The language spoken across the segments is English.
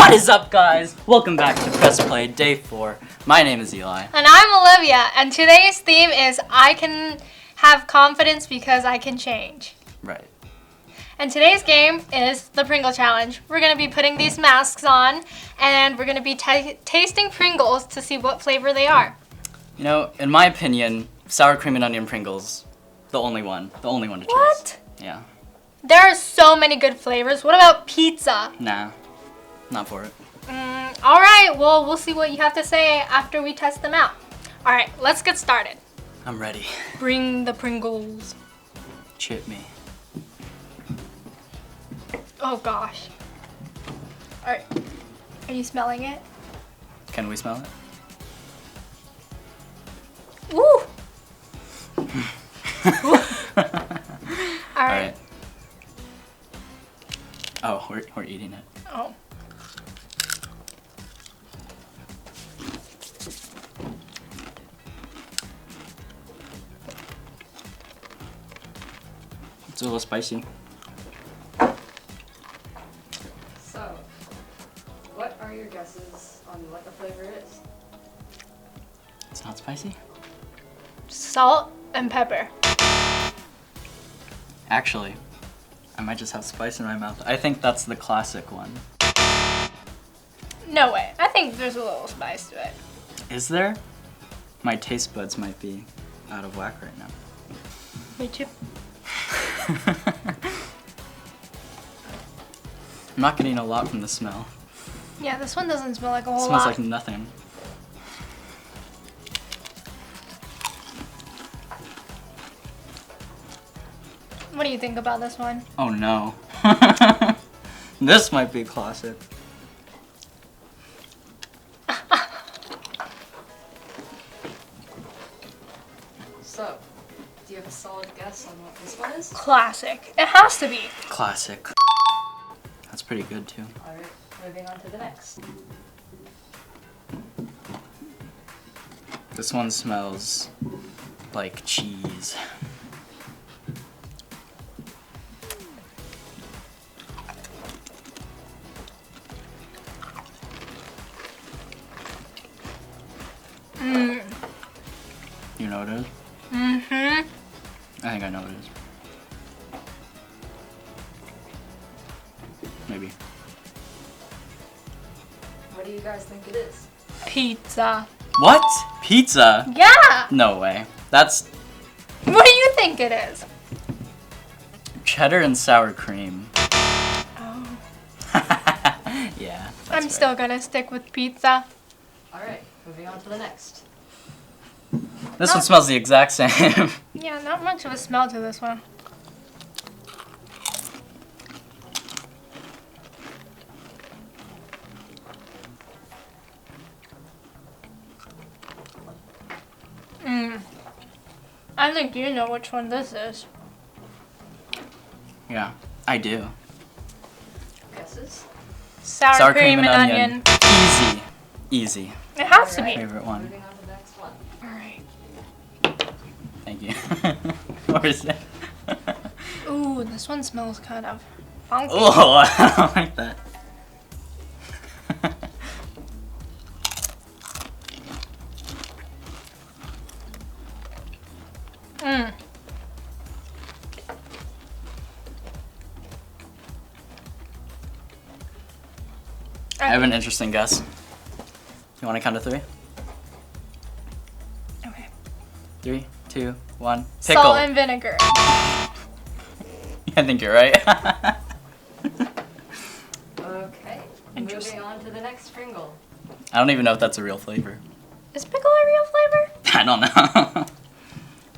What is up, guys? Welcome back to Press Play Day 4. My name is Eli. And I'm Olivia, and today's theme is I can have confidence because I can change. Right. And today's game is the Pringle Challenge. We're going to be putting these masks on, and we're going to be tasting Pringles to see what flavor they are. You know, in my opinion, sour cream and onion Pringles, the only one to choose. What? Yeah. There are so many good flavors. What about pizza? Nah, not for it. All right, well, we'll see what you have to say after we test them out. All right, let's get started. I'm ready. Bring the Pringles. Chip me. Oh, gosh. All right, are you smelling it? Can we smell it? Woo! All right. Oh, we're eating it. Oh. It's a little spicy. So, what are your guesses on what the flavor is? It's not spicy? Salt and pepper. Actually, I might just have spice in my mouth. I think that's the classic one. No way. I think there's a little spice to it. Is there? My taste buds might be out of whack right now. Me too. I'm not getting a lot from the smell. Yeah, this one doesn't smell like a It whole smells lot. like nothing. What do you think about this one? Oh no. This might be classic. So, do you have a solid guess on what this one is? Classic. It has to be. Classic. That's pretty good too. Alright, moving on to the next. This one smells like cheese. You know what it is? Mm-hmm. I think I know what it is. Maybe. What do you guys think it is? Pizza. What? Pizza? Yeah! No way. That's What do you think it is? cheddar and sour cream. Oh. Yeah. that's I'm right. still gonna stick with pizza. Alright, moving on to the next. This one smells the exact same. Yeah, not much of a smell to this one. I think you know which one this is. Yeah, I do. Guesses? Sour cream and onion. Easy. Easy. It has to be. Favorite one. Moving on to the next one. Alright. Thank you. What is it? Ooh, this one smells kind of funky. Oh, I don't like that. I have an interesting guess. You want to count to 3? Okay. 3, 2, 1. Pickle. Salt and vinegar. I think you're right. Okay, Interesting. moving on to the next Pringle. I don't even know if that's a real flavor. Is pickle a real flavor? I don't know.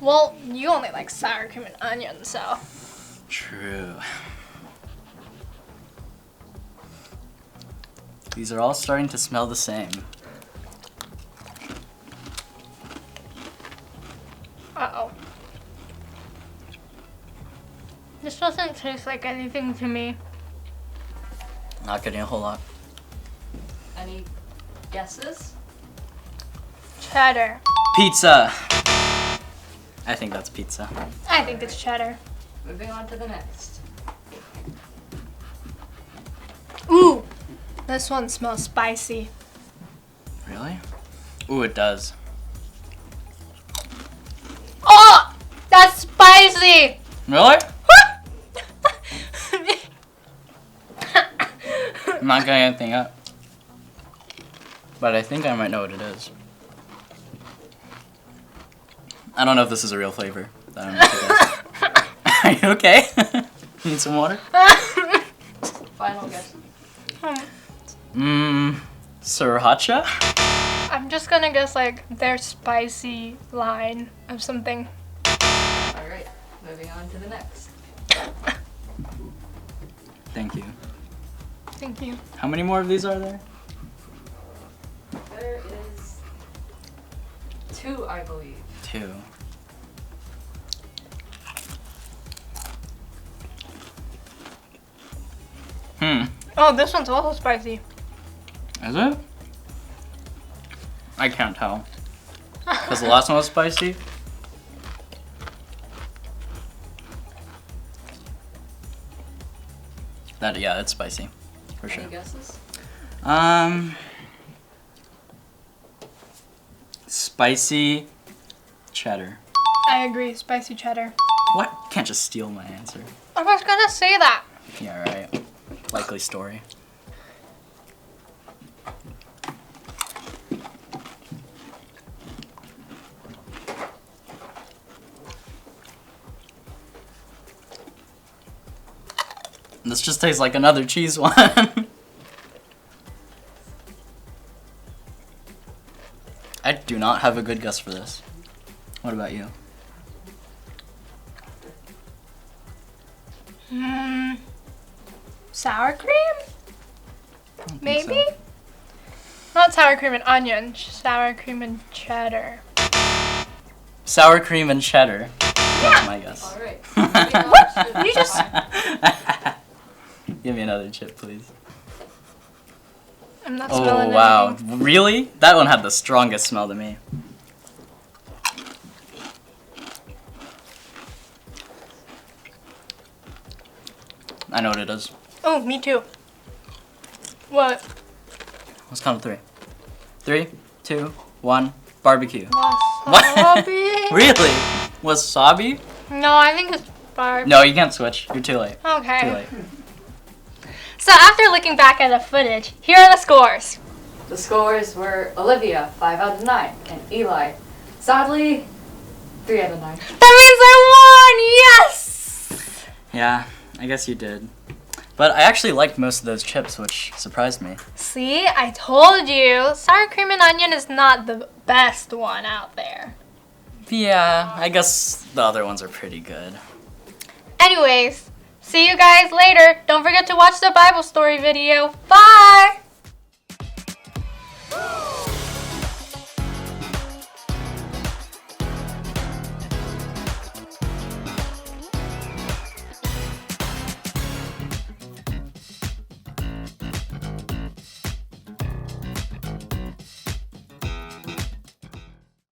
Well, you only like sour cream and onion, so. True. These are all starting to smell the same. Uh-oh. This doesn't taste like anything to me. Not getting a whole lot. Any guesses? Cheddar. Pizza. I think that's pizza. I think it's cheddar. Moving on to the next. Ooh, This one smells spicy. Really? Ooh, it does. Oh! That's spicy! Really? I'm not getting anything up. But I think I might know what it is. I don't know if this is a real flavor. I don't know if it is. Are you okay? Need some water? Final guess. Sriracha? I'm just gonna guess like their spicy line of something. Alright, moving on to the next. Thank you. Thank you. How many more of these are there? There is 2, I believe. 2. Oh, this one's also spicy. Is it? I can't tell. Because the last one was spicy. Yeah, it's spicy. For sure. Any guesses? Spicy cheddar. I agree, spicy cheddar. What? Can't just steal my answer. I was gonna say that. Yeah, right. Likely story. This just tastes like another cheese one. I do not have a good guess for this. What about you? Sour cream? I don't think Maybe? so. Not sour cream and onion, sour cream and cheddar. Sour cream and cheddar. That's my guess. Alright. You just- Give me another chip, please. I'm not Oh, smelling wow. anything. Really? That one had the strongest smell to me. I know what it is. Oh, me too. What? Let's count to 3. 3, 2, 1. Barbecue. Wasabi? Really? Wasabi? No, I think it's barb. No, you can't switch. You're too late. Okay. Too late. So after looking back at the footage, here are the scores. The scores were Olivia, 5 out of 9, and Eli, sadly, 3 out of 9. That means I won! Yes! Yeah, I guess you did. But I actually liked most of those chips, which surprised me. See, I told you, sour cream and onion is not the best one out there. Yeah, I guess the other ones are pretty good. Anyways, see you guys later. Don't forget to watch the Bible story video. Bye!